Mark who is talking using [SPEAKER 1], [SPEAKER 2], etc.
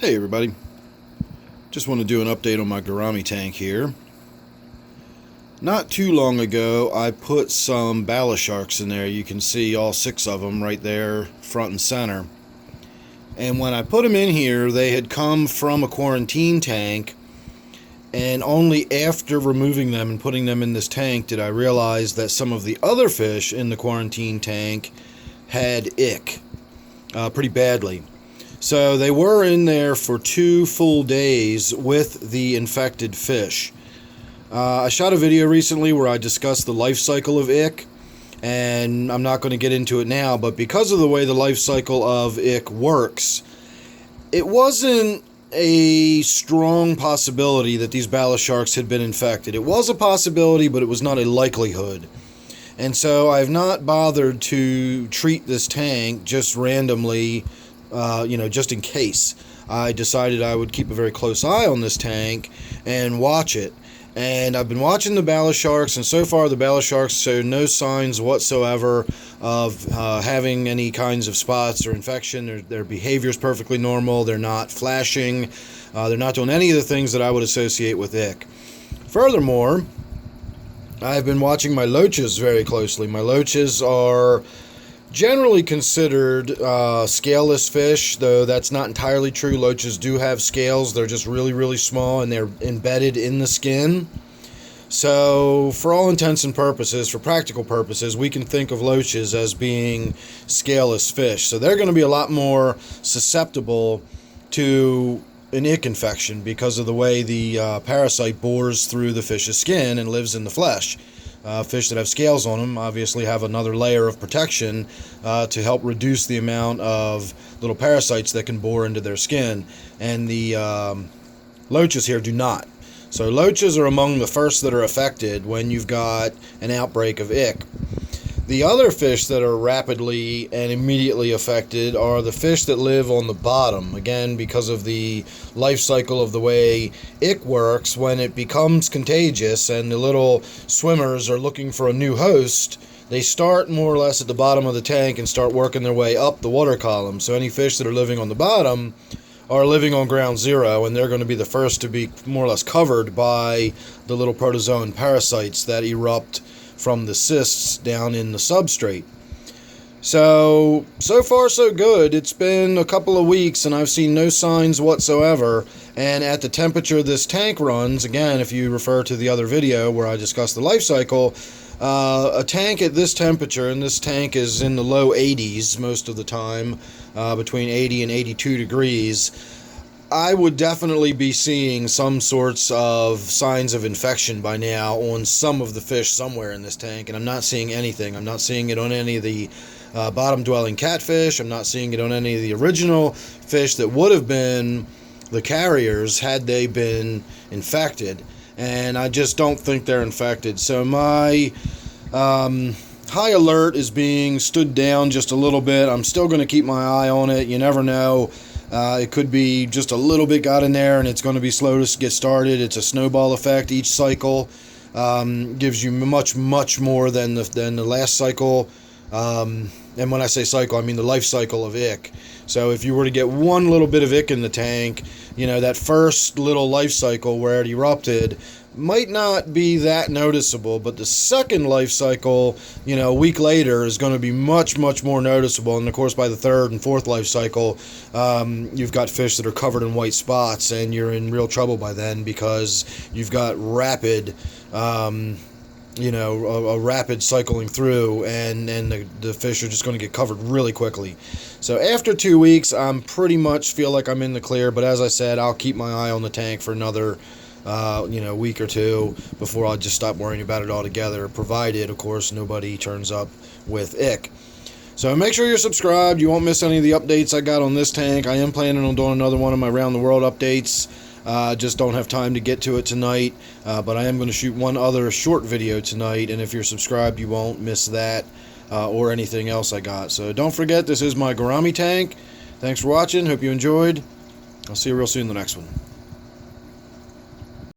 [SPEAKER 1] Hey everybody, just want to do an update on my Gourami tank here. Not too long ago I put some Bala sharks in there. You can see all 6 of them right there front and center. And when I put them in here, they had come from a quarantine tank, and only after removing them and putting them in this tank did I realize that some of the other fish in the quarantine tank had ick pretty badly. So they were in there for 2 full days with the infected fish. I shot a video recently where I discussed the life cycle of ick, and I'm not going to get into it now, but because of the way the life cycle of ick works, it wasn't a strong possibility that these Bala sharks had been infected. It was a possibility, but it was not a likelihood. And so I've not bothered to treat this tank just randomly, just in case. I decided I would keep a very close eye on this tank and watch it. And I've been watching the Bala sharks, and so far the Bala sharks show no signs whatsoever of having any kinds of spots or infection. Their behavior is perfectly normal. They're not flashing. They're not doing any of the things that I would associate with ick. Furthermore, I've been watching my loaches very closely. My loaches are generally considered scaleless fish, though that's not entirely true. Loaches do have scales. They're just really, really small, and they're embedded in the skin. So for all intents and purposes, for practical purposes, we can think of loaches as being scaleless fish. So they're going to be a lot more susceptible to an ick infection because of the way the parasite bores through the fish's skin and lives in the flesh. Fish that have scales on them obviously have another layer of protection to help reduce the amount of little parasites that can bore into their skin, and the loaches here do not. So loaches are among the first that are affected when you've got an outbreak of ick. The other fish that are rapidly and immediately affected are the fish that live on the bottom. Again, because of the life cycle of the way ick works, when it becomes contagious and the little swimmers are looking for a new host, they start more or less at the bottom of the tank and start working their way up the water column. So any fish that are living on the bottom are living on ground zero, and they're going to be the first to be more or less covered by the little protozoan parasites that erupt from the cysts down in the substrate. So far so good. It's been a couple of weeks and I've seen no signs whatsoever, and at the temperature this tank runs, again, if you refer to the other video where I discussed the life cycle, a tank at this temperature, and this tank is in the low 80s most of the time, between 80 and 82 degrees, I would definitely be seeing some sorts of signs of infection by now on some of the fish somewhere in this tank, and I'm not seeing anything. I'm not seeing it on any of the bottom-dwelling catfish. I'm not seeing it on any of the original fish that would have been the carriers had they been infected, and I just don't think they're infected. So my high alert is being stood down just a little bit. I'm still going to keep my eye on it. You never know. It could be just a little bit got in there and it's going to be slow to get started. It's a snowball effect. Each cycle gives you much more than the last cycle. And when I say cycle, I mean the life cycle of ick. So if you were to get one little bit of ick in the tank, that first little life cycle where it erupted might not be that noticeable, but the second life cycle, a week later, is going to be much more noticeable. And of course, by the third and fourth life cycle, you've got fish that are covered in white spots, and you're in real trouble by then because you've got rapid a rapid cycling through, and the fish are just going to get covered really quickly. So after 2 weeks, I'm pretty much feel like I'm in the clear, but as I said, I'll keep my eye on the tank for another week or two before I'll just stop worrying about it altogether, provided, of course, nobody turns up with ick. So make sure you're subscribed. You won't miss any of the updates I got on this tank. I am planning on doing another one of my Around the World updates. Just don't have time to get to it tonight, but I am going to shoot one other short video tonight, and if you're subscribed, you won't miss that or anything else I got. So don't forget, this is my Gourami tank. Thanks for watching. Hope you enjoyed. I'll see you real soon in the next one.